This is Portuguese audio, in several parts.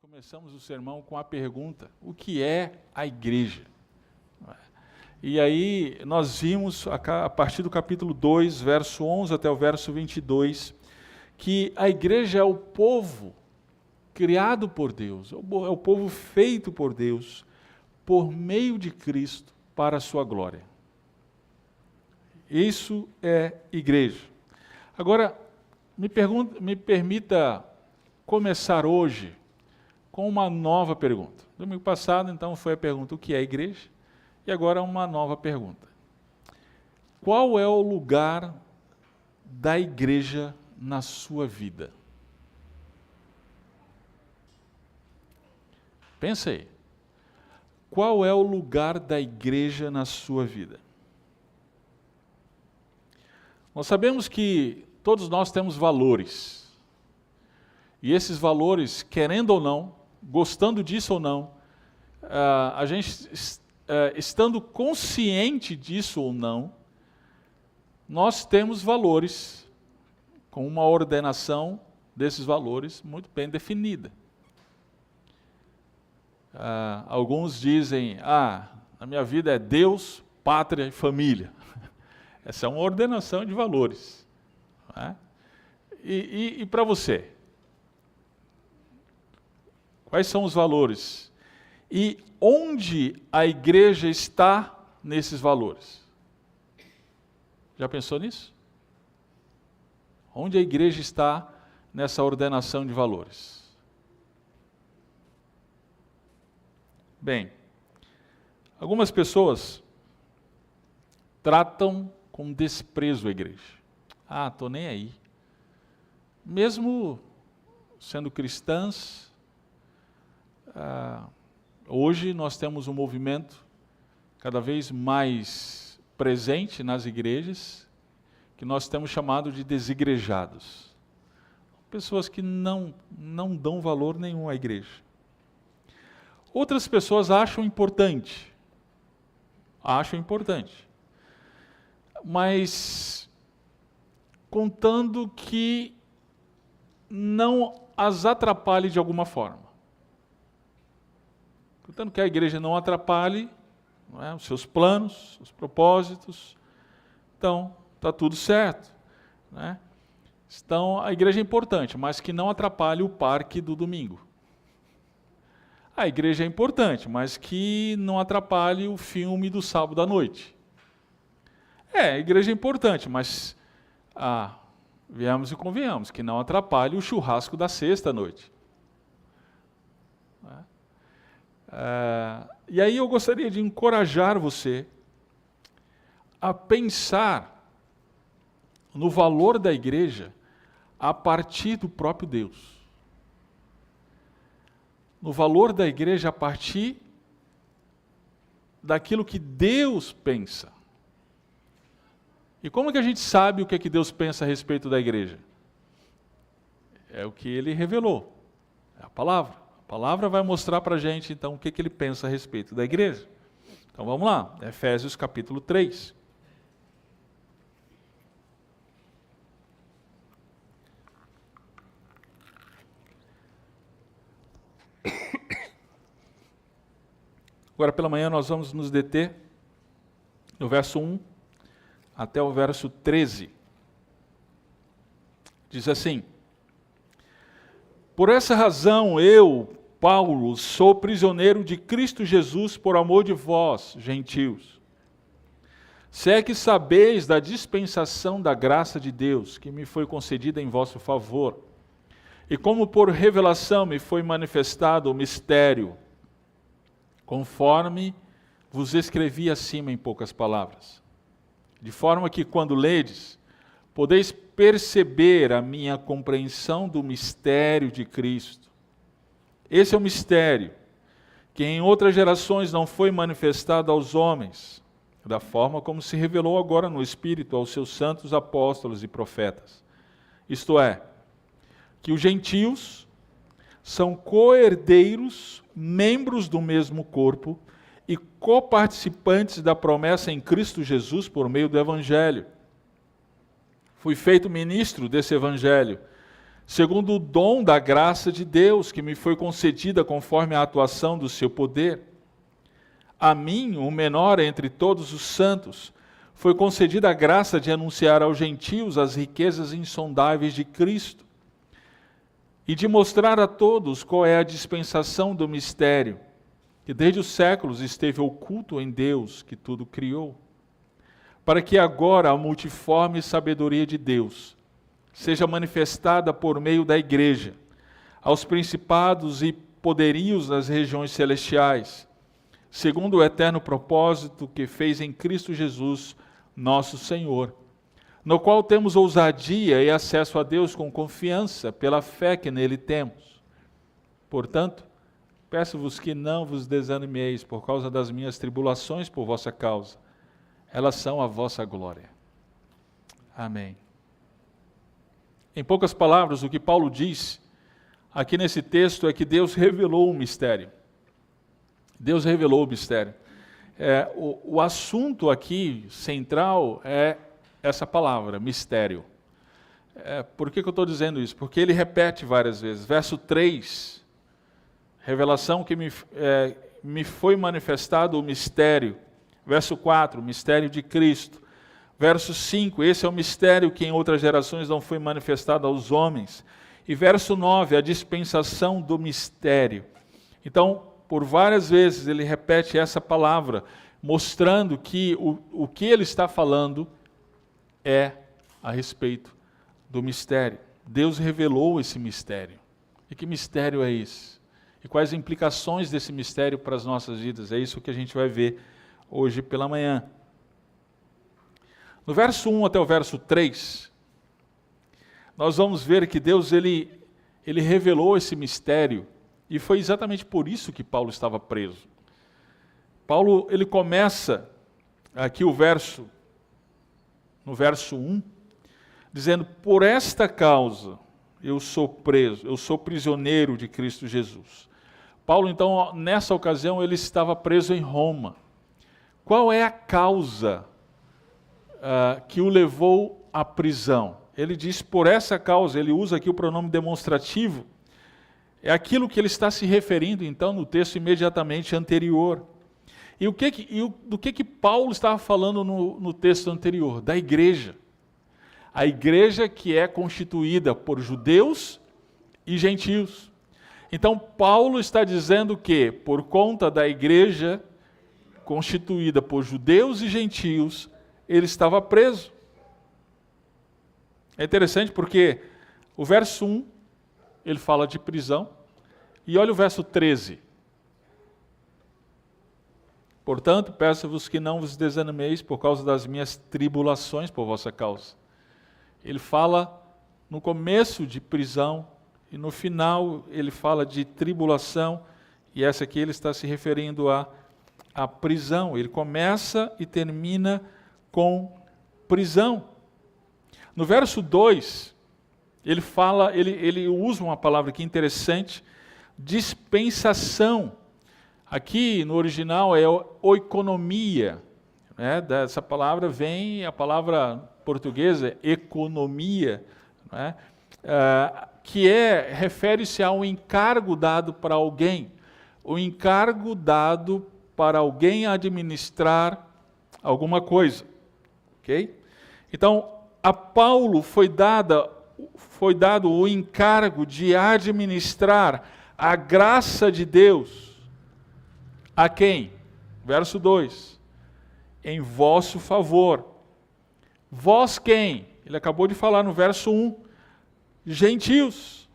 começamos o sermão com a pergunta: o que é a igreja? E aí nós vimos, a partir do capítulo 2, verso 11 até o verso 22, que a igreja é o povo criado por Deus, é o povo feito por Deus, por meio de Cristo, para a sua glória. Isso é igreja. Agora, me permita começar hoje com uma nova pergunta. Domingo passado, então, foi a pergunta: o que é a igreja? E agora uma nova pergunta: qual é o lugar da igreja na sua vida? Pensa aí. Qual é o lugar da igreja na sua vida? Nós sabemos que todos nós temos valores. E esses valores, querendo ou não, gostando disso ou não, a gente, estando consciente disso ou não, nós temos valores com uma ordenação desses valores muito bem definida. Alguns dizem: na minha vida é Deus, pátria e família. Essa é uma ordenação de valores. Não é? E para você? Quais são os valores? E onde a igreja está nesses valores? Já pensou nisso? Onde a igreja está nessa ordenação de valores? Bem, algumas pessoas tratam com desprezo a igreja. Estou nem aí. Mesmo sendo cristãs, hoje nós temos um movimento cada vez mais presente nas igrejas, que nós temos chamado de desigrejados. Pessoas que não dão valor nenhum à igreja. Outras pessoas acham importante, mas contando que não as atrapalhe de alguma forma. Contando que a igreja não atrapalhe, não é, os seus planos, os propósitos, então está tudo certo. Né? Então a igreja é importante, mas que não atrapalhe o parque do domingo. A igreja é importante, mas que não atrapalhe o filme do sábado à noite. A igreja é importante, mas viemos e convenhamos, que não atrapalhe o churrasco da sexta à noite. E aí eu gostaria de encorajar você a pensar no valor da igreja a partir do próprio Deus. No valor da igreja a partir daquilo que Deus pensa. E como que a gente sabe o que é que Deus pensa a respeito da igreja? É o que Ele revelou, é a palavra. A palavra vai mostrar para a gente, então, o que Ele pensa a respeito da igreja. Então vamos lá, Efésios capítulo 3. Agora pela manhã nós vamos nos deter no verso 1 até o verso 13. Diz assim: por essa razão eu, Paulo, sou prisioneiro de Cristo Jesus por amor de vós, gentios. Se é que sabeis da dispensação da graça de Deus, que me foi concedida em vosso favor, e como por revelação me foi manifestado o mistério, conforme vos escrevi acima em poucas palavras. De forma que, quando ledes, podeis perceber a minha compreensão do mistério de Cristo. Esse é o mistério, que em outras gerações não foi manifestado aos homens, da forma como se revelou agora no Espírito aos seus santos apóstolos e profetas. Isto é, que os gentios são co-herdeiros, membros do mesmo corpo e coparticipantes da promessa em Cristo Jesus por meio do Evangelho. Fui feito ministro desse Evangelho, segundo o dom da graça de Deus, que me foi concedida conforme a atuação do seu poder. A mim, o menor entre todos os santos, foi concedida a graça de anunciar aos gentios as riquezas insondáveis de Cristo e de mostrar a todos qual é a dispensação do mistério, que desde os séculos esteve oculto em Deus, que tudo criou, para que agora a multiforme sabedoria de Deus seja manifestada por meio da Igreja, aos principados e poderios das regiões celestiais, segundo o eterno propósito que fez em Cristo Jesus, nosso Senhor, no qual temos ousadia e acesso a Deus com confiança, pela fé que nele temos. Portanto, peço-vos que não vos desanimeis por causa das minhas tribulações por vossa causa. Elas são a vossa glória. Amém. Em poucas palavras, o que Paulo diz aqui nesse texto é que Deus revelou um mistério. Deus revelou o mistério. O assunto aqui central é essa palavra, mistério. Por que eu estou dizendo isso? Porque ele repete várias vezes. Verso 3, revelação que me foi manifestado o mistério. Verso 4, mistério de Cristo. Verso 5, esse é o mistério que em outras gerações não foi manifestado aos homens. E verso 9, a dispensação do mistério. Então, por várias vezes ele repete essa palavra, mostrando que o que ele está falando é a respeito do mistério. Deus revelou esse mistério. E que mistério é esse? E quais implicações desse mistério para as nossas vidas? É isso que a gente vai ver hoje pela manhã. No verso 1 até o verso 3, nós vamos ver que Deus ele revelou esse mistério, e foi exatamente por isso que Paulo estava preso. Paulo, ele começa aqui no verso 1, dizendo: por esta causa eu sou preso, eu sou prisioneiro de Cristo Jesus. Paulo, então, nessa ocasião, ele estava preso em Roma. Qual é a causa que o levou à prisão? Ele diz por essa causa, ele usa aqui o pronome demonstrativo, é aquilo que ele está se referindo, então, no texto imediatamente anterior. E do que Paulo estava falando no texto anterior? Da igreja. A igreja que é constituída por judeus e gentios. Então, Paulo está dizendo que, por conta da igreja constituída por judeus e gentios, ele estava preso. É interessante porque o verso 1, ele fala de prisão, e olha o verso 13. Portanto, peço-vos que não vos desanimeis por causa das minhas tribulações por vossa causa. Ele fala no começo de prisão, e no final ele fala de tribulação, e essa aqui ele está se referindo à prisão. Ele começa e termina com prisão. No verso 2, ele usa uma palavra aqui interessante, dispensação. Aqui no original é oikonomia, né? Dessa palavra vem a palavra portuguesa economia, né? Que refere-se a um encargo dado para alguém, o encargo dado para alguém administrar alguma coisa, ok? Então, a Paulo foi dado o encargo de administrar a graça de Deus. A quem? Verso 2. Em vosso favor. Vós quem? Ele acabou de falar no verso 1. Gentios.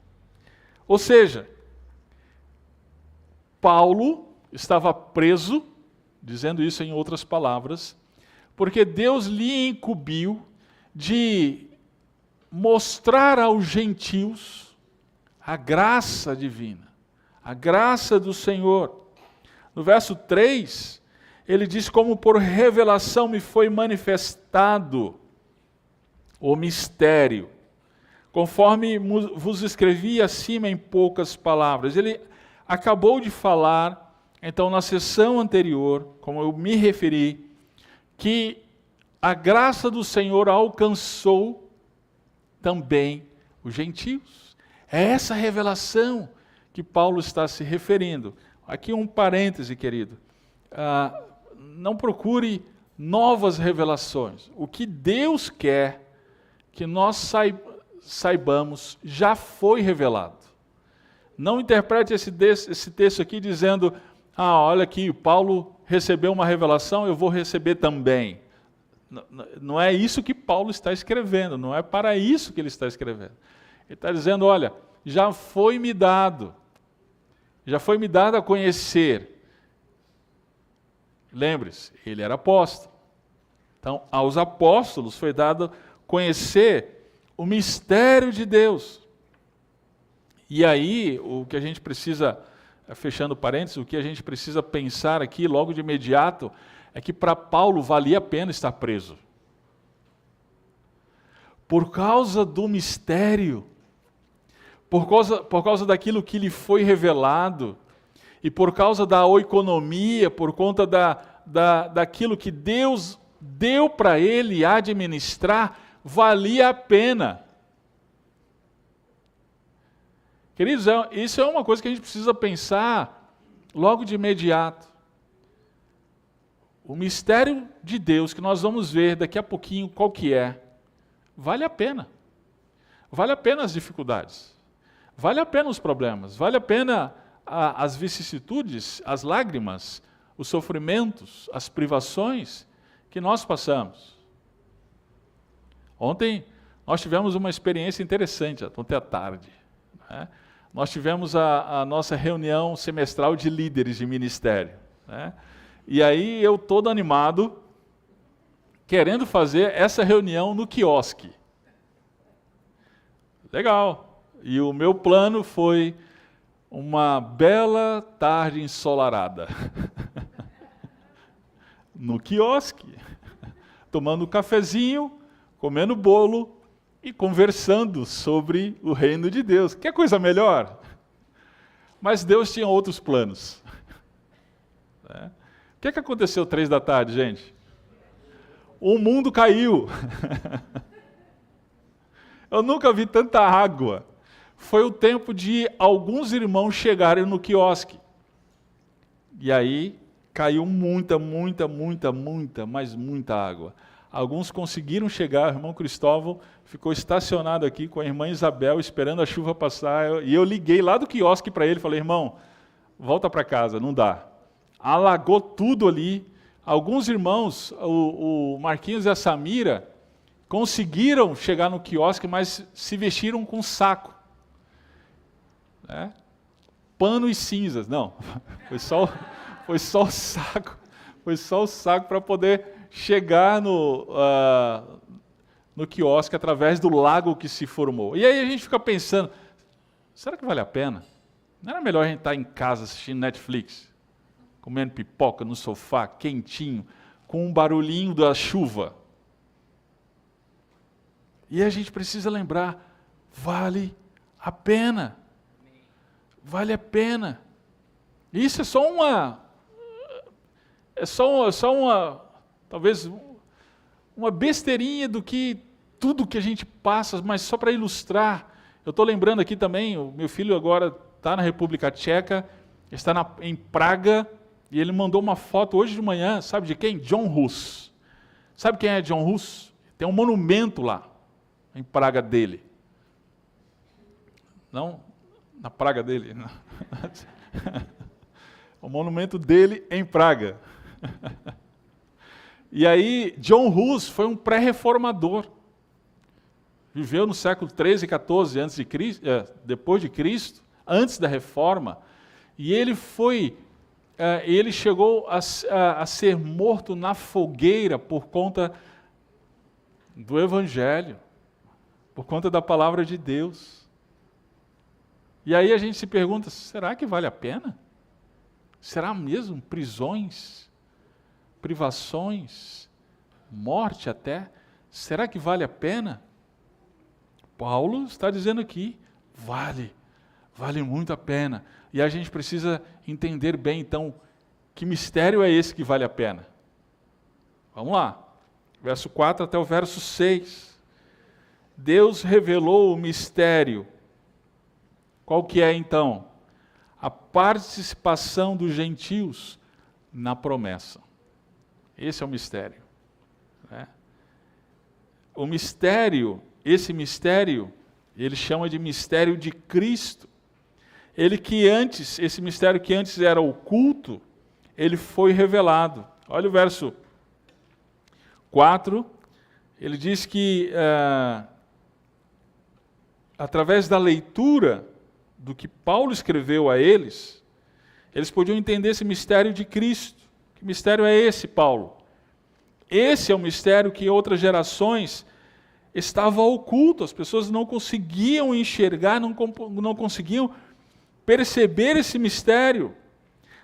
Ou seja, Paulo estava preso, dizendo isso em outras palavras, porque Deus lhe incumbiu de mostrar aos gentios a graça divina, a graça do Senhor. No verso 3, ele diz: como por revelação me foi manifestado o mistério, conforme vos escrevi acima em poucas palavras. Ele acabou de falar, então, na sessão anterior, como eu me referi, que a graça do Senhor alcançou também os gentios. É essa revelação que Paulo está se referindo. Aqui um parêntese, querido. Não procure novas revelações. O que Deus quer que nós saibamos já foi revelado. Não interprete esse texto aqui dizendo, olha aqui, Paulo recebeu uma revelação, eu vou receber também. Não é isso que Paulo está escrevendo, não é para isso que ele está escrevendo. Ele está dizendo, olha, já foi me dado a conhecer. Lembre-se, ele era apóstolo. Então, aos apóstolos foi dado conhecer o mistério de Deus. E aí, o que a gente precisa, fechando parênteses, o que a gente precisa pensar aqui logo de imediato é que para Paulo valia a pena estar preso. Por causa do mistério, por causa daquilo que lhe foi revelado, e por causa da oikonomia, por conta daquilo que Deus deu para ele administrar, valia a pena. Queridos, isso é uma coisa que a gente precisa pensar logo de imediato. O mistério de Deus, que nós vamos ver daqui a pouquinho qual que é, vale a pena. Vale a pena as dificuldades. Vale a pena os problemas. Vale a pena as vicissitudes, as lágrimas, os sofrimentos, as privações que nós passamos. Ontem nós tivemos uma experiência interessante, ontem à tarde. Né? Nós tivemos a nossa reunião semestral de líderes de ministério. Né? E aí eu todo animado, querendo fazer essa reunião no quiosque. Legal. E o meu plano foi uma bela tarde ensolarada. No quiosque, tomando um cafezinho, comendo bolo e conversando sobre o reino de Deus. Quer coisa melhor? Mas Deus tinha outros planos. O que aconteceu 3 da tarde, gente? O mundo caiu. Eu nunca vi tanta água. Foi o tempo de alguns irmãos chegarem no quiosque. E aí caiu muita, mas muita água. Alguns conseguiram chegar, o irmão Cristóvão ficou estacionado aqui com a irmã Isabel, esperando a chuva passar, e eu liguei lá do quiosque para ele, falei, irmão, volta para casa, não dá. Alagou tudo ali. Alguns irmãos, o Marquinhos e a Samira, conseguiram chegar no quiosque, mas se vestiram com saco. Né? Pano e cinzas. Não, foi só o saco. Foi só o saco para poder chegar no quiosque através do lago que se formou. E aí a gente fica pensando, será que vale a pena? Não era melhor a gente estar em casa assistindo Netflix, comendo pipoca no sofá, quentinho, com um barulhinho da chuva? E a gente precisa lembrar, vale a pena. Vale a pena. Isso é só talvez uma besteirinha do que tudo que a gente passa, mas só para ilustrar. Eu estou lembrando aqui também, o meu filho agora está na República Tcheca, está em Praga, e ele mandou uma foto hoje de manhã, sabe de quem? John Hus. Sabe quem é John Hus? Tem um monumento lá, em Praga dele. Não, na Praga dele. Não. O monumento dele em Praga. E aí, John Hus foi um pré-reformador. Viveu no século 13 e 14 antes de Cristo, depois de Cristo, antes da Reforma. E ele chegou a ser morto na fogueira por conta do Evangelho, por conta da palavra de Deus. E aí a gente se pergunta, será que vale a pena? Será mesmo? Prisões, privações, morte até? Será que vale a pena? Paulo está dizendo aqui, vale muito a pena. E a gente precisa entender bem, então, que mistério é esse que vale a pena? Vamos lá, verso 4 até o verso 6. Deus revelou o mistério Qual que é então? A participação dos gentios na promessa. Esse é o mistério. Né? O mistério, esse mistério, ele chama de mistério de Cristo. Esse mistério que antes era oculto, ele foi revelado. Olha o verso 4, ele diz que através da leitura do que Paulo escreveu a eles podiam entender esse mistério de Cristo. Que mistério é esse, Paulo? Esse é o mistério que em outras gerações estava oculto, as pessoas não conseguiam enxergar, não conseguiam perceber esse mistério,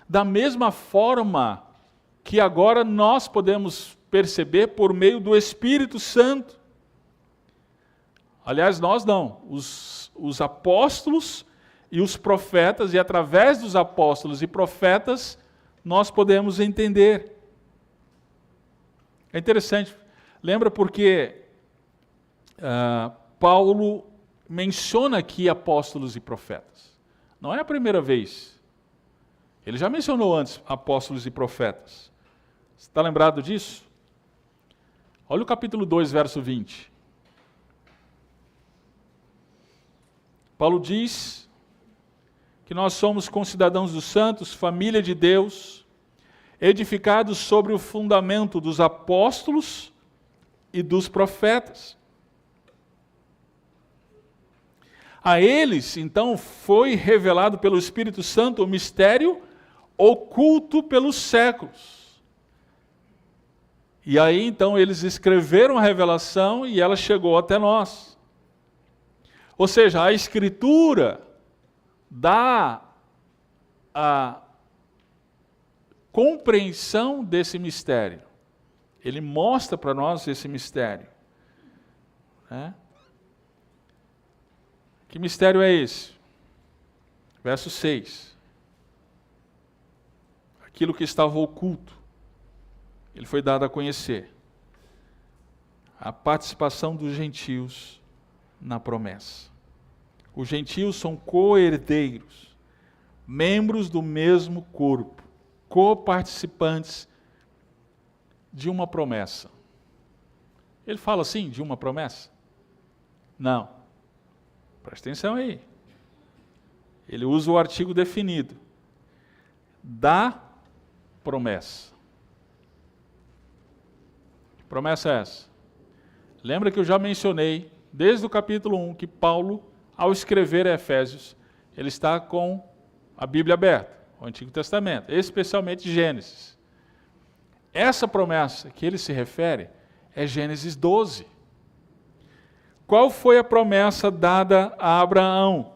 da mesma forma que agora nós podemos perceber por meio do Espírito Santo. Aliás, nós não, os apóstolos e os profetas, e através dos apóstolos e profetas, nós podemos entender. É interessante, lembra porque Paulo menciona aqui apóstolos e profetas. Não é a primeira vez. Ele já mencionou antes apóstolos e profetas. Você está lembrado disso? Olha o capítulo 2, verso 20. Paulo diz que nós somos concidadãos dos santos, família de Deus, edificados sobre o fundamento dos apóstolos e dos profetas. A eles, então, foi revelado pelo Espírito Santo o mistério oculto pelos séculos. E aí, então, eles escreveram a revelação e ela chegou até nós. Ou seja, a Escritura dá a compreensão desse mistério. Ele mostra para nós esse mistério. Né? Que mistério é esse? Verso 6. Aquilo que estava oculto, ele foi dado a conhecer. A participação dos gentios na promessa. Os gentios são co-herdeiros, membros do mesmo corpo, co-participantes de uma promessa. Ele fala assim, de uma promessa? Não. Presta atenção aí. Ele usa o artigo definido. Da promessa. Que promessa é essa? Lembra que eu já mencionei, desde o capítulo 1, que Paulo, ao escrever a Efésios, ele está com a Bíblia aberta, o Antigo Testamento, especialmente Gênesis. Essa promessa que ele se refere é Gênesis 12. Qual foi a promessa dada a Abraão?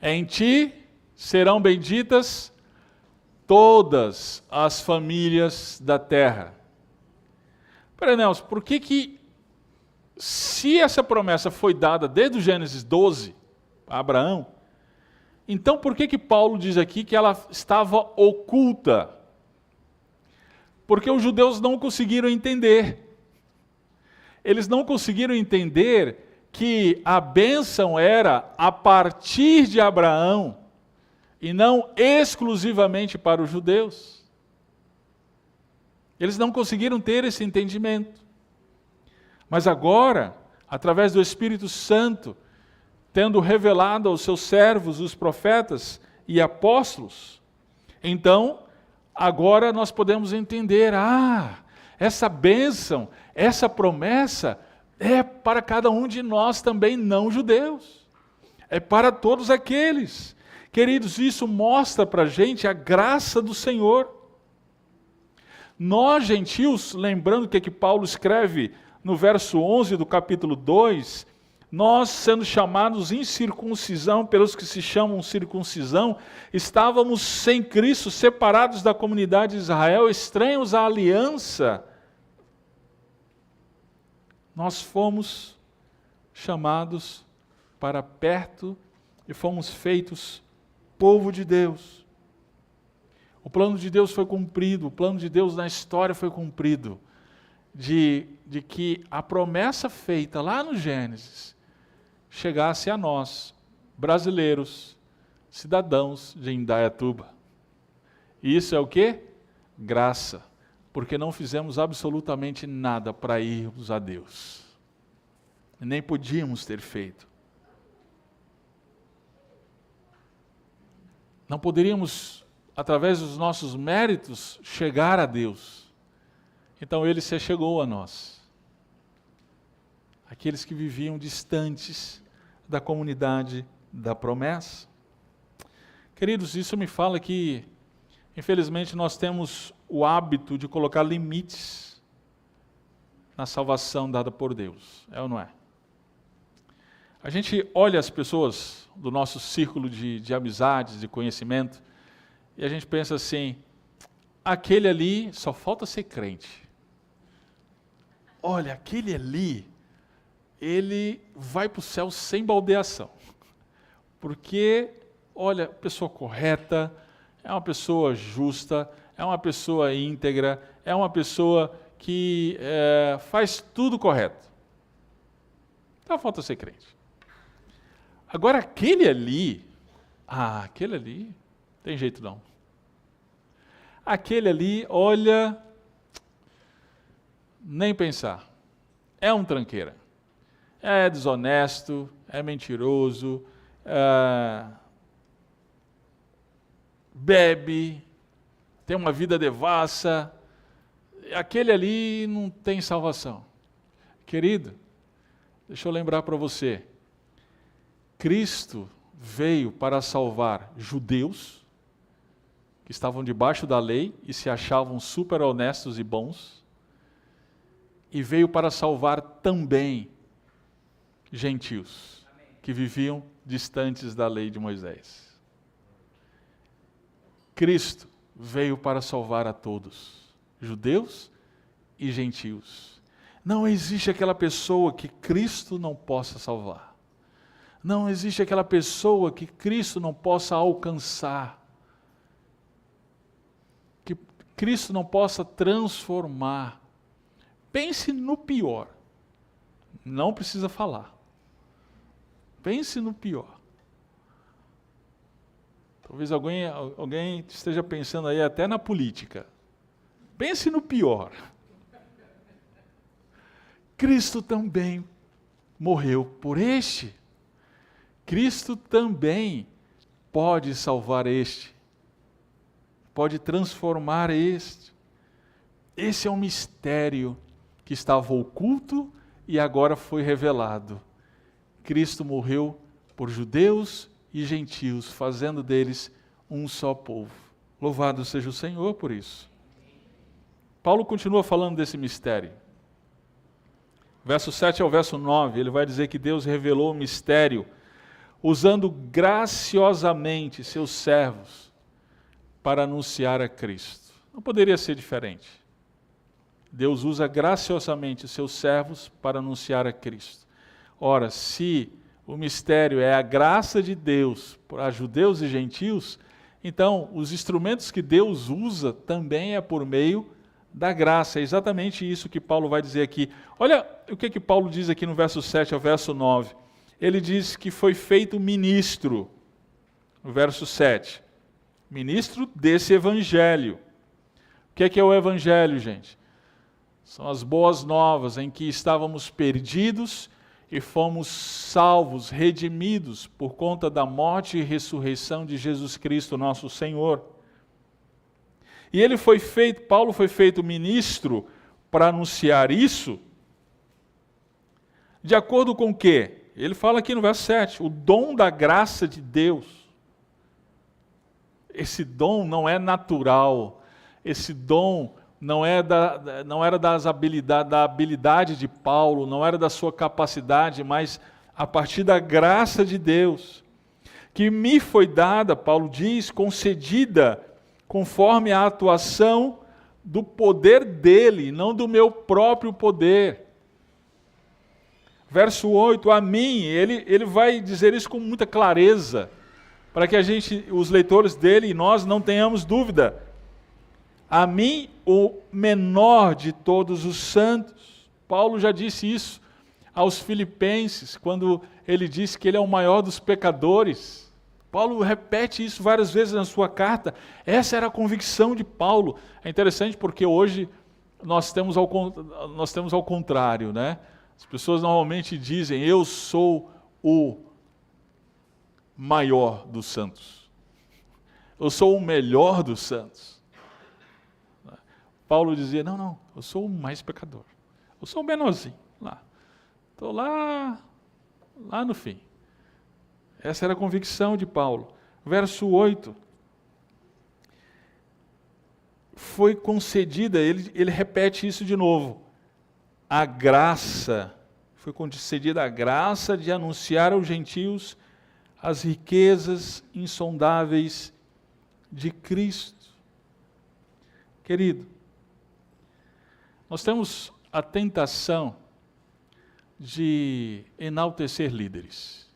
Em ti serão benditas todas as famílias da terra. Peraí, Nelson, por que se essa promessa foi dada desde o Gênesis 12 a Abraão, então por que Paulo diz aqui que ela estava oculta? Porque os judeus não conseguiram entender. Eles não conseguiram entender que a bênção era a partir de Abraão e não exclusivamente para os judeus. Eles não conseguiram ter esse entendimento. Mas agora, através do Espírito Santo, tendo revelado aos seus servos, os profetas e apóstolos, então, agora nós podemos entender, essa bênção, essa promessa é para cada um de nós também não judeus. É para todos aqueles. Queridos, isso mostra para a gente a graça do Senhor. Nós, gentios, lembrando o que Paulo escreve no verso 11 do capítulo 2, nós, sendo chamados incircuncisão pelos que se chamam circuncisão, estávamos sem Cristo, separados da comunidade de Israel, estranhos à aliança. Nós fomos chamados para perto e fomos feitos povo de Deus. O plano de Deus foi cumprido, o plano de Deus na história foi cumprido, de que a promessa feita lá no Gênesis chegasse a nós, brasileiros, cidadãos de Indaiatuba. E isso é o quê? Graça, porque não fizemos absolutamente nada para irmos a Deus. Nem podíamos ter feito. Não poderíamos, através dos nossos méritos, chegar a Deus. Então Ele se achegou a nós. Aqueles que viviam distantes da comunidade da promessa. Queridos, isso me fala que, infelizmente, nós temos o hábito de colocar limites na salvação dada por Deus. É ou não é? A gente olha as pessoas do nosso círculo de amizades, de conhecimento, e a gente pensa assim, aquele ali só falta ser crente. Olha, aquele ali, ele vai para o céu sem baldeação. Porque, olha, pessoa correta, é uma pessoa justa, é uma pessoa íntegra, é uma pessoa que faz tudo correto. Então falta ser crente. Agora aquele ali, tem jeito não. Aquele ali, olha, nem pensar. É um tranqueira. É desonesto, é mentiroso, bebe, tem uma vida devassa. Aquele ali não tem salvação. Querido, deixa eu lembrar para você. Cristo veio para salvar judeus que estavam debaixo da lei e se achavam super honestos e bons, e veio para salvar também gentios que viviam distantes da lei de Moisés. Cristo veio para salvar a todos, judeus e gentios. Não existe aquela pessoa que Cristo não possa salvar. Não existe aquela pessoa que Cristo não possa alcançar, que Cristo não possa transformar. Pense no pior, não precisa falar. Pense no pior. Talvez alguém esteja pensando aí até na política. Pense no pior. Cristo também morreu por este. Cristo também pode salvar este, pode transformar este. Esse é um mistério que estava oculto e agora foi revelado. Cristo morreu por judeus e gentios, fazendo deles um só povo. Louvado seja o Senhor por isso. Paulo continua falando desse mistério. Verso 7 ao verso 9, ele vai dizer que Deus revelou o mistério usando graciosamente seus servos para anunciar a Cristo. Não poderia ser diferente. Deus usa graciosamente seus servos para anunciar a Cristo. Ora, se o mistério é a graça de Deus para judeus e gentios, então os instrumentos que Deus usa também é por meio da graça. É exatamente isso que Paulo vai dizer aqui. Olha o que Paulo diz aqui no verso 7 ao verso 9. Ele diz que foi feito ministro, no verso 7. Ministro desse evangelho. O que é o evangelho, gente? São as boas novas em que estávamos perdidos e fomos salvos, redimidos por conta da morte e ressurreição de Jesus Cristo, nosso Senhor. E Paulo foi feito ministro para anunciar isso, de acordo com o quê? Ele fala aqui no verso 7, o dom da graça de Deus. Esse dom não é natural, esse dom não era da habilidade de Paulo, não era da sua capacidade, mas a partir da graça de Deus, que me foi dada, Paulo diz, concedida, conforme a atuação do poder dele, não do meu próprio poder. Verso 8, a mim, ele vai dizer isso com muita clareza, para que os leitores dele e nós não tenhamos dúvida. A mim, o menor de todos os santos. Paulo já disse isso. aos Filipenses, quando ele diz que ele é o maior dos pecadores. Paulo repete isso várias vezes na sua carta. Essa era a convicção de Paulo. É interessante porque hoje nós temos ao contrário, né? As pessoas normalmente dizem, eu sou o maior dos santos. Eu sou o melhor dos santos. Paulo dizia, não, eu sou o mais pecador. Eu sou o menorzinho, lá. Estou lá no fim. Essa era a convicção de Paulo. Verso 8. Foi concedida, ele repete isso de novo. A graça, foi concedida a graça de anunciar aos gentios as riquezas insondáveis de Cristo. Querido, nós temos a tentação de enaltecer líderes.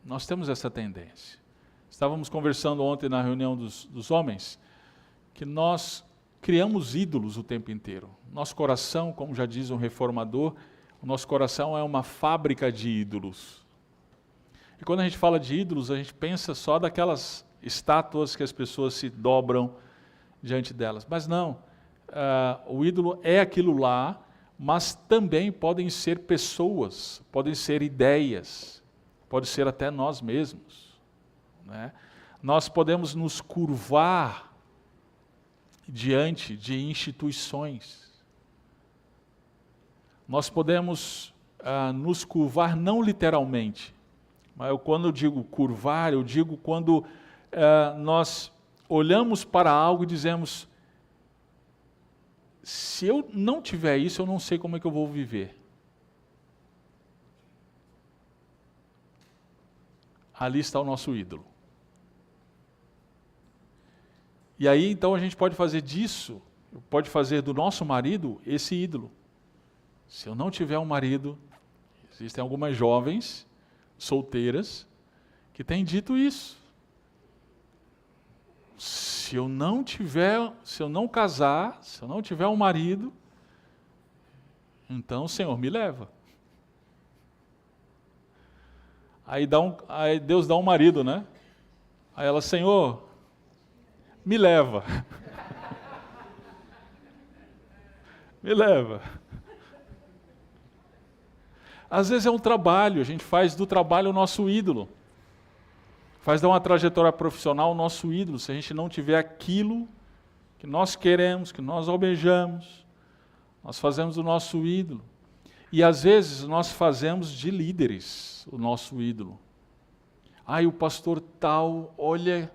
Nós temos essa tendência. Estávamos conversando ontem na reunião dos homens, que nós criamos ídolos o tempo inteiro. Nosso coração, como já diz um reformador, o nosso coração é uma fábrica de ídolos. E quando a gente fala de ídolos, a gente pensa só daquelas estátuas que as pessoas se dobram diante delas. Mas não, o ídolo é aquilo lá, mas também podem ser pessoas, podem ser ideias, pode ser até nós mesmos, né? Nós podemos nos curvar diante de instituições. Nós podemos nos curvar não literalmente, mas quando eu digo curvar, eu digo quando nós olhamos para algo e dizemos, se eu não tiver isso, eu não sei como é que eu vou viver. Ali está o nosso ídolo. E aí, então, a gente pode fazer disso, pode fazer do nosso marido esse ídolo. Se eu não tiver um marido, existem algumas jovens solteiras que têm dito isso. Se eu não casar, se eu não tiver um marido, então o Senhor me leva. Aí Deus dá um marido, né? Aí ela, Senhor, me leva. Me leva. Às vezes é um trabalho, a gente faz do trabalho o nosso ídolo. Faz dar uma trajetória profissional o nosso ídolo. Se a gente não tiver aquilo que nós queremos, que nós almejamos, nós fazemos o nosso ídolo. E às vezes nós fazemos de líderes o nosso ídolo. O pastor tal, olha,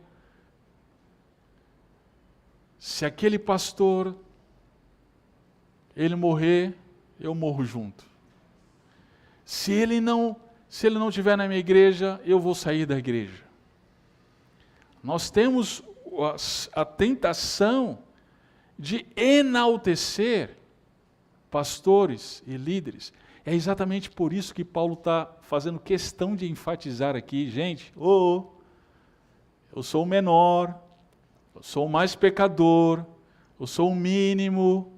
se aquele pastor, ele morrer, eu morro junto. Se ele não estiver na minha igreja, eu vou sair da igreja. Nós temos a tentação de enaltecer pastores e líderes. É exatamente por isso que Paulo está fazendo questão de enfatizar aqui, gente, eu sou o menor, eu sou o mais pecador, eu sou o mínimo.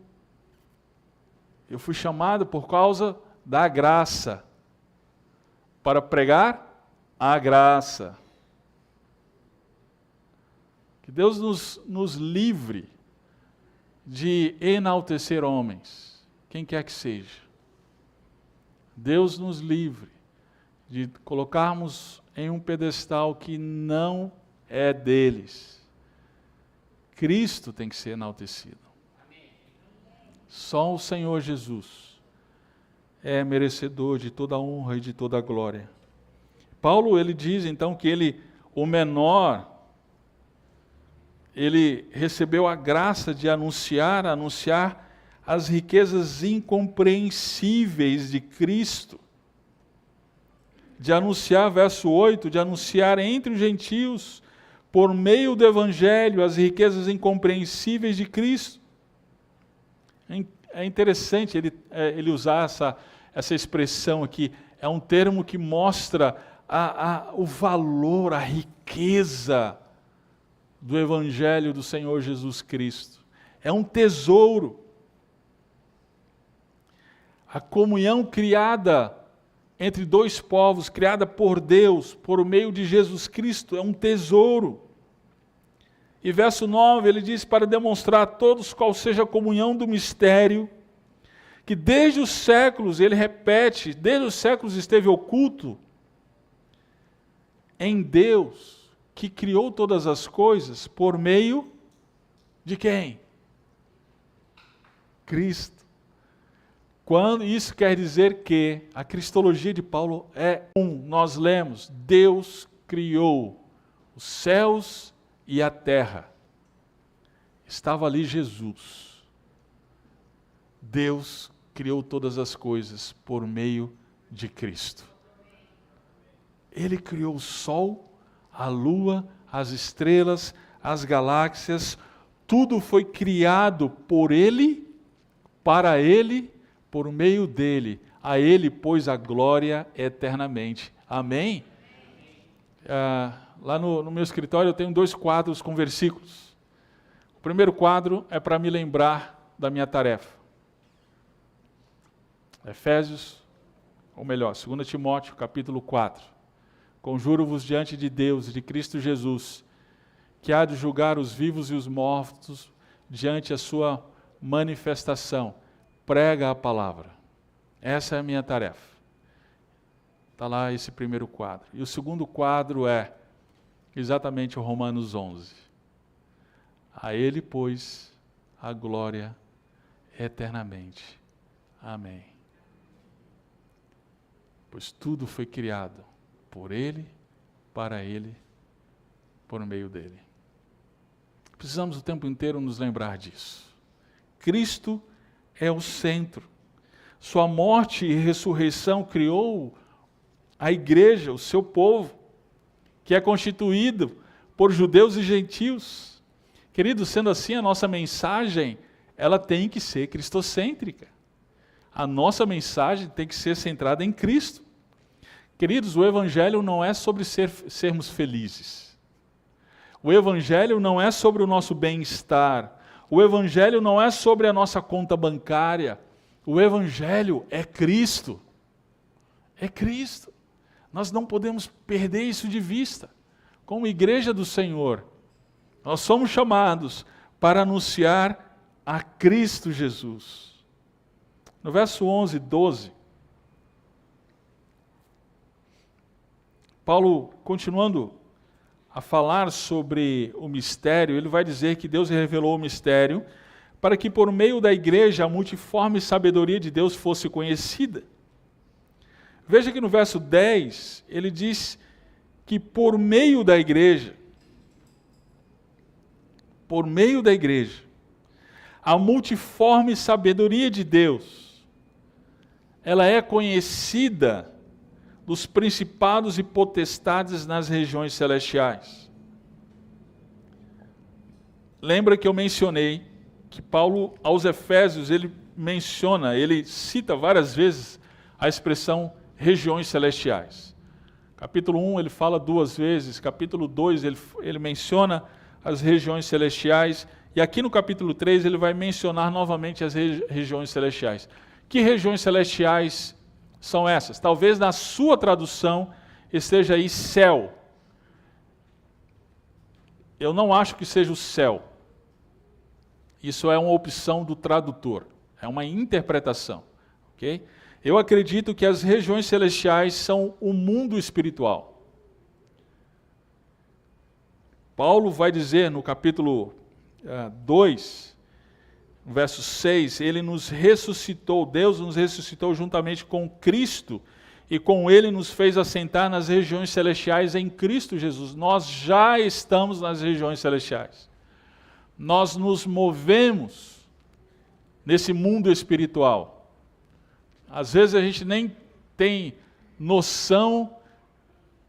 Eu fui chamado por causa da graça, para pregar a graça. Que Deus nos livre de enaltecer homens, quem quer que seja. Deus nos livre de colocarmos em um pedestal que não é deles. Cristo tem que ser enaltecido. Só o Senhor Jesus é merecedor de toda a honra e de toda a glória. Paulo, ele diz então que o menor, ele recebeu a graça de anunciar as riquezas incompreensíveis de Cristo. De anunciar, verso 8, de anunciar entre os gentios, por meio do Evangelho, as riquezas incompreensíveis de Cristo. É interessante ele usar essa expressão aqui. É um termo que mostra o valor, a riqueza do Evangelho do Senhor Jesus Cristo. É um tesouro. A comunhão criada entre dois povos, criada por Deus, por meio de Jesus Cristo, é um tesouro. E verso 9, ele diz, para demonstrar a todos qual seja a comunhão do mistério, que desde os séculos, ele repete, desde os séculos esteve oculto em Deus, que criou todas as coisas, por meio de quem? Cristo. Quando isso quer dizer que a cristologia de Paulo é nós lemos, Deus criou os céus e a terra. Estava ali Jesus. Deus criou todas as coisas por meio de Cristo. Ele criou o sol, a lua, as estrelas, as galáxias, tudo foi criado por Ele, para Ele, por meio dele. A Ele, pois, a glória eternamente. Amém? Lá no meu escritório eu tenho 2 quadros com versículos. O primeiro quadro é para me lembrar da minha tarefa. Efésios, ou melhor, 2 Timóteo, capítulo 4. Conjuro-vos diante de Deus e de Cristo Jesus, que há de julgar os vivos e os mortos diante a sua manifestação. Prega a palavra. Essa é a minha tarefa. Está lá esse primeiro quadro. E o segundo quadro é exatamente o Romanos 11. A Ele, pois, a glória eternamente. Amém. Pois tudo foi criado por Ele, para Ele, por meio dEle. Precisamos o tempo inteiro nos lembrar disso. Cristo é o centro. Sua morte e ressurreição criou a igreja, o seu povo, que é constituído por judeus e gentios. Queridos, sendo assim, a nossa mensagem, ela tem que ser cristocêntrica. A nossa mensagem tem que ser centrada em Cristo. Queridos, o Evangelho não é sobre sermos felizes. O Evangelho não é sobre o nosso bem-estar. O Evangelho não é sobre a nossa conta bancária. O Evangelho é Cristo. É Cristo. Nós não podemos perder isso de vista. Como igreja do Senhor, nós somos chamados para anunciar a Cristo Jesus. No verso 11, 12, Paulo, continuando a falar sobre o mistério, ele vai dizer que Deus revelou o mistério para que por meio da igreja a multiforme sabedoria de Deus fosse conhecida. Veja que no verso 10, ele diz que por meio da igreja, a multiforme sabedoria de Deus, ela é conhecida dos principados e potestades nas regiões celestiais. Lembra que eu mencionei que Paulo, aos Efésios, ele cita várias vezes a expressão regiões celestiais. Capítulo 1 ele fala 2 vezes, capítulo 2 ele menciona as regiões celestiais, e aqui no capítulo 3 ele vai mencionar novamente as regiões celestiais. Que regiões celestiais são essas? Talvez na sua tradução esteja aí céu. Eu não acho que seja o céu. Isso é uma opção do tradutor, é uma interpretação. Okay? Eu acredito que as regiões celestiais são o mundo espiritual. Paulo vai dizer no capítulo 2, verso 6, ele nos ressuscitou, Deus nos ressuscitou juntamente com Cristo, e com ele nos fez assentar nas regiões celestiais em Cristo Jesus. Nós já estamos nas regiões celestiais. Nós nos movemos nesse mundo espiritual. Às vezes a gente nem tem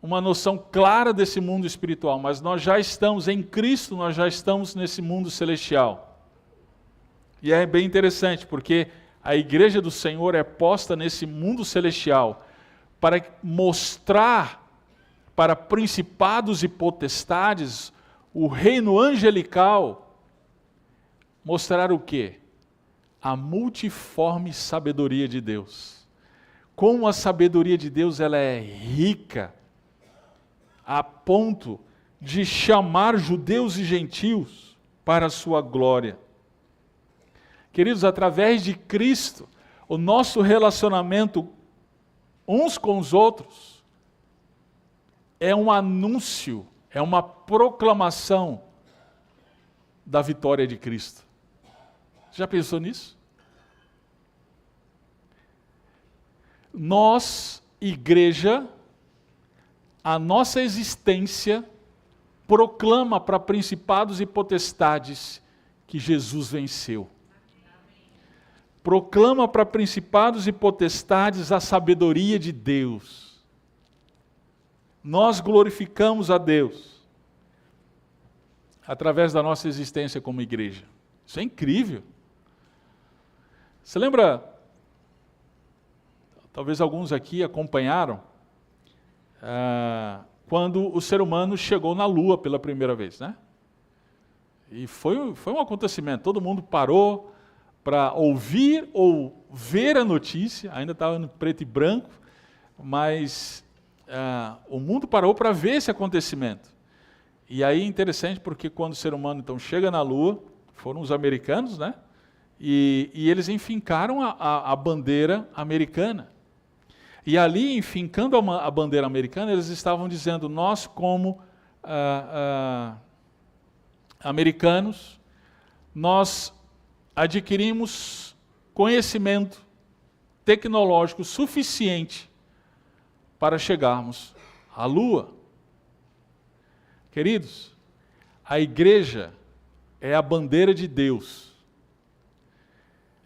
uma noção clara desse mundo espiritual, mas nós já estamos em Cristo, nós já estamos nesse mundo celestial. E é bem interessante, porque a igreja do Senhor é posta nesse mundo celestial para mostrar para principados e potestades, o reino angelical, mostrar o quê? a multiforme sabedoria de Deus. Como a sabedoria de Deus ela é rica, a ponto de chamar judeus e gentios para a sua glória. Queridos, através de Cristo, o nosso relacionamento uns com os outros é um anúncio, é uma proclamação da vitória de Cristo. Já pensou nisso? Nós, igreja, a nossa existência proclama para principados e potestades que Jesus venceu. Proclama para principados e potestades a sabedoria de Deus. Nós glorificamos a Deus através da nossa existência como igreja. Isso é incrível. Você lembra, talvez alguns aqui acompanharam, quando o ser humano chegou na Lua pela primeira vez, né? E foi um acontecimento, todo mundo parou para ouvir ou ver a notícia, ainda estava no preto e branco, mas o mundo parou para ver esse acontecimento. E aí é interessante porque quando o ser humano então chega na Lua, foram os americanos, né? E eles enfincaram a bandeira americana. E ali, enfincando a bandeira americana, eles estavam dizendo, nós como americanos, nós adquirimos conhecimento tecnológico suficiente para chegarmos à Lua. Queridos, a igreja é a bandeira de Deus,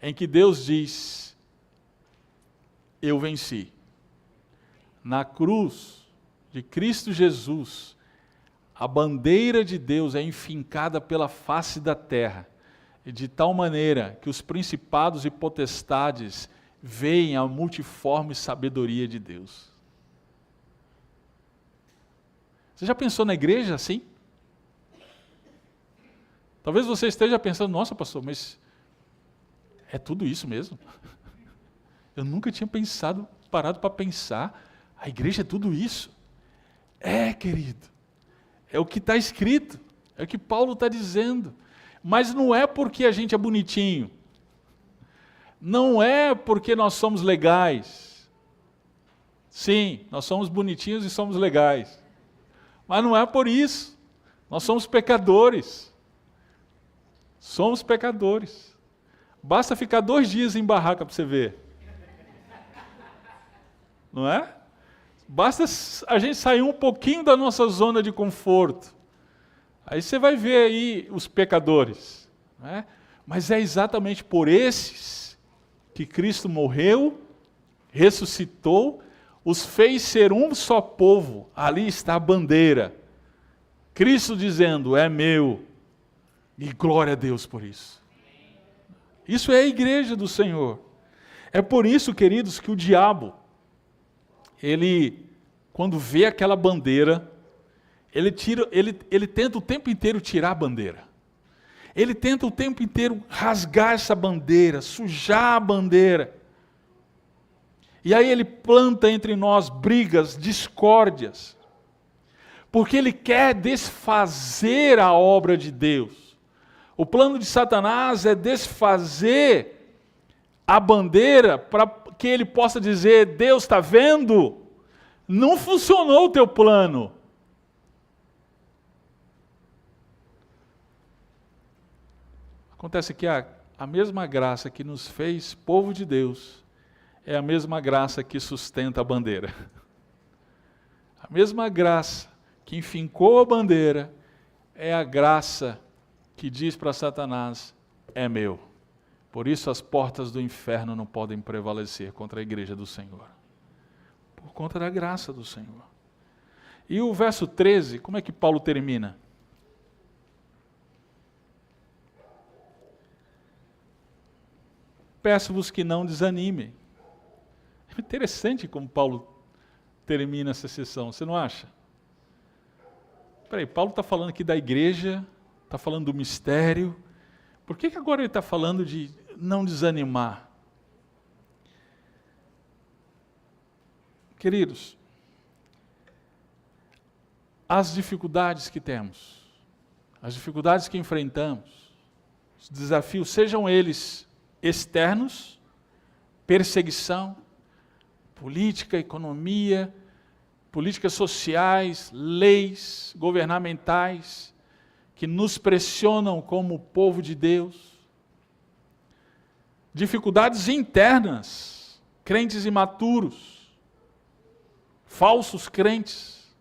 em que Deus diz, eu venci. Na cruz de Cristo Jesus, a bandeira de Deus é enfincada pela face da terra, e de tal maneira que os principados e potestades veem a multiforme sabedoria de Deus. Você já pensou na igreja assim? Talvez você esteja pensando, nossa pastor, mas é tudo isso mesmo? Eu nunca tinha parado para pensar, a igreja é tudo isso? É, querido, é o que está escrito, é o que Paulo está dizendo. Mas não é porque a gente é bonitinho, não é porque nós somos legais. Sim, nós somos bonitinhos e somos legais, mas não é por isso, nós somos pecadores. Somos pecadores. Basta ficar 2 dias em barraca para você ver. Não é? Basta a gente sair um pouquinho da nossa zona de conforto. Aí você vai ver aí os pecadores. Não é? Mas é exatamente por esses que Cristo morreu, ressuscitou, os fez ser um só povo. Ali está a bandeira. Cristo dizendo, é meu. E glória a Deus por isso. Isso é a igreja do Senhor. É por isso, queridos, que o diabo, ele, quando vê aquela bandeira, ele tenta o tempo inteiro tirar a bandeira. Ele tenta o tempo inteiro rasgar essa bandeira, sujar a bandeira. E aí ele planta entre nós brigas, discórdias, porque ele quer desfazer a obra de Deus. O plano de Satanás é desfazer a bandeira para que ele possa dizer, Deus está vendo? Não funcionou o teu plano. Acontece que a mesma graça que nos fez povo de Deus é a mesma graça que sustenta a bandeira. A mesma graça que enfincou a bandeira é a graça que diz para Satanás, é meu. Por isso as portas do inferno não podem prevalecer contra a igreja do Senhor. Por conta da graça do Senhor. E o verso 13, como é que Paulo termina? Peço-vos que não desanimem. É interessante como Paulo termina essa sessão, você não acha? Peraí, Paulo está falando aqui da igreja, está falando do mistério, por que agora ele está falando de não desanimar. Queridos, as dificuldades que temos, as dificuldades que enfrentamos, os desafios, sejam eles externos, perseguição, política, economia, políticas sociais, leis governamentais, que nos pressionam como povo de Deus, dificuldades internas, crentes imaturos, falsos crentes,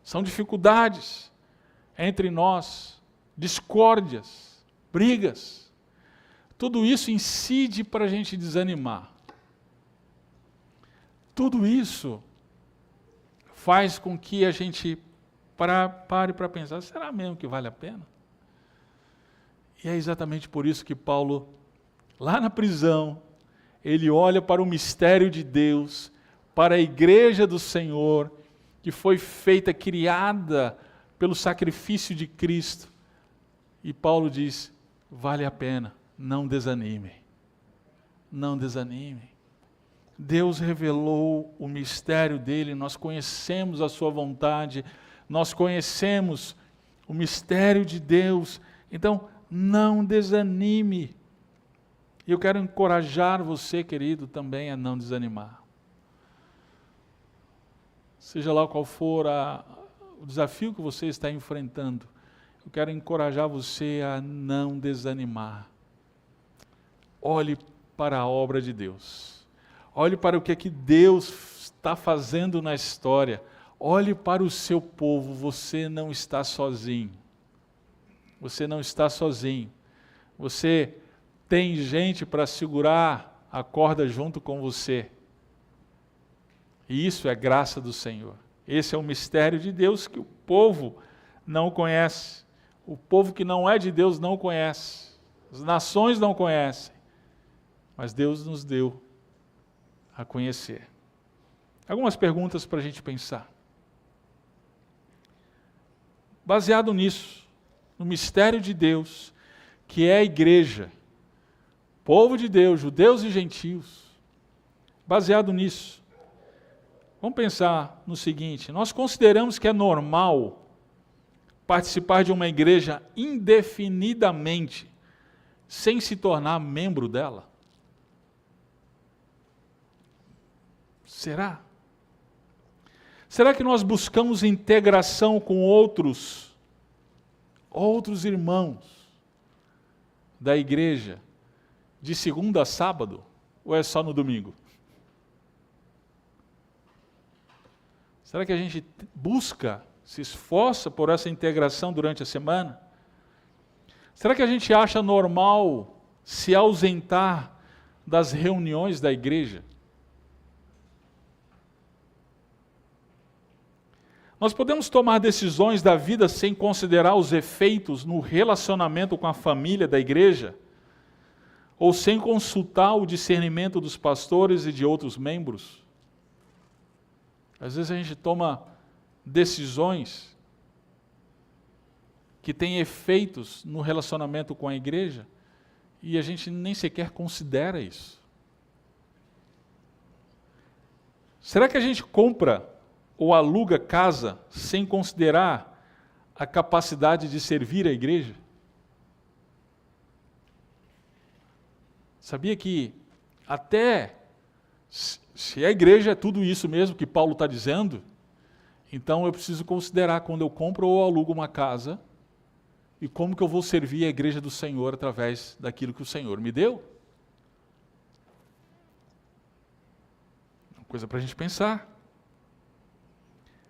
são dificuldades entre nós, discórdias, brigas, tudo isso incide para a gente desanimar. Tudo isso faz com que a gente pare para pensar, será mesmo que vale a pena? E é exatamente por isso que Paulo, lá na prisão, ele olha para o mistério de Deus, para a igreja do Senhor, que foi feita, criada pelo sacrifício de Cristo. E Paulo diz, vale a pena, não desanime. Não desanime. Deus revelou o mistério dele, nós conhecemos a sua vontade, nós conhecemos o mistério de Deus. Então, não desanime. E eu quero encorajar você, querido, também a não desanimar. Seja lá qual for o desafio que você está enfrentando, eu quero encorajar você a não desanimar. Olhe para a obra de Deus. Olhe para o que é que Deus está fazendo na história. Olhe para o seu povo. Você não está sozinho. Você não está sozinho. Você tem gente para segurar a corda junto com você. E isso é graça do Senhor. Esse é o mistério de Deus que o povo não conhece. O povo que não é de Deus não conhece. As nações não conhecem. Mas Deus nos deu a conhecer. Algumas perguntas para a gente pensar. Baseado nisso, no mistério de Deus, que é a igreja, povo de Deus, judeus e gentios, baseado nisso, vamos pensar no seguinte, nós consideramos que é normal participar de uma igreja indefinidamente, sem se tornar membro dela? Será? Será que nós buscamos integração com outros irmãos da igreja, de segunda a sábado, ou é só no domingo? Será que a gente busca, se esforça por essa integração durante a semana? Será que a gente acha normal se ausentar das reuniões da igreja? Nós podemos tomar decisões da vida sem considerar os efeitos no relacionamento com a família da igreja? Ou sem consultar o discernimento dos pastores e de outros membros? Às vezes a gente toma decisões que têm efeitos no relacionamento com a igreja e a gente nem sequer considera isso. Será que a gente compra ou aluga casa sem considerar a capacidade de servir a igreja? Sabia que até se a igreja é tudo isso mesmo que Paulo está dizendo, então eu preciso considerar quando eu compro ou alugo uma casa e como que eu vou servir a igreja do Senhor através daquilo que o Senhor me deu. Uma coisa para a gente pensar.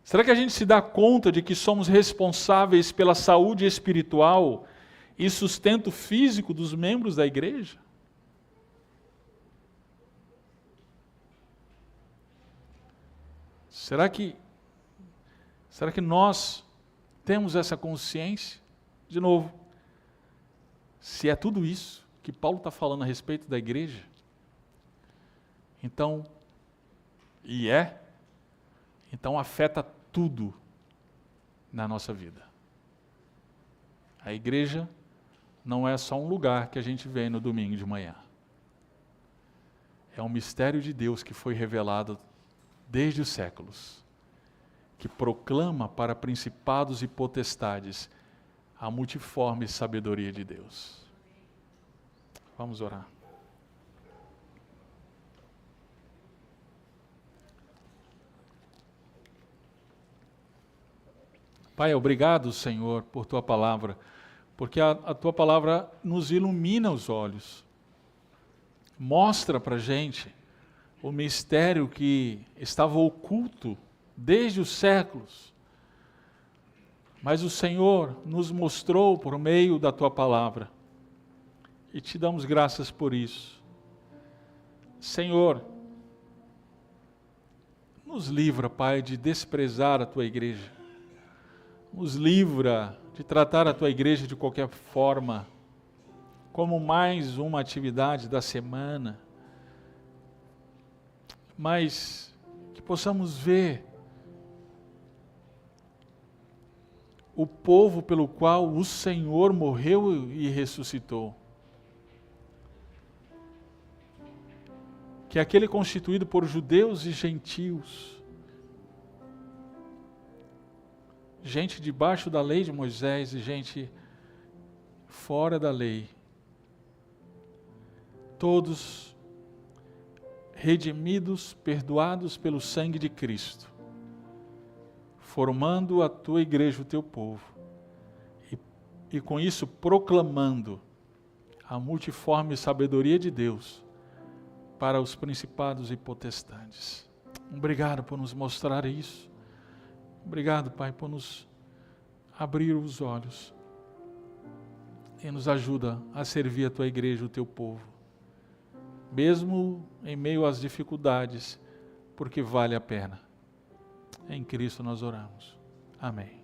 Será que a gente se dá conta de que somos responsáveis pela saúde espiritual e sustento físico dos membros da igreja? Será que nós temos essa consciência? De novo, se é tudo isso que Paulo está falando a respeito da igreja, então afeta tudo na nossa vida. A igreja não é só um lugar que a gente vem no domingo de manhã. É um mistério de Deus que foi revelado desde os séculos, que proclama para principados e potestades a multiforme sabedoria de Deus. Vamos orar. Pai, obrigado, Senhor, por Tua palavra, porque a Tua palavra nos ilumina os olhos, mostra para a gente o mistério que estava oculto desde os séculos, mas o Senhor nos mostrou por meio da Tua palavra, e Te damos graças por isso. Senhor, nos livra, Pai, de desprezar a Tua igreja, nos livra de tratar a Tua igreja de qualquer forma, como mais uma atividade da semana, mas que possamos ver o povo pelo qual o Senhor morreu e ressuscitou. Que é aquele constituído por judeus e gentios, gente debaixo da lei de Moisés e gente fora da lei, todos redimidos, perdoados pelo sangue de Cristo, formando a Tua igreja, o Teu povo, e com isso proclamando a multiforme sabedoria de Deus para os principados e potestades. Obrigado por nos mostrar isso. Obrigado, Pai, por nos abrir os olhos e nos ajuda a servir a Tua igreja, o Teu povo, mesmo em meio às dificuldades, porque vale a pena. Em Cristo nós oramos. Amém.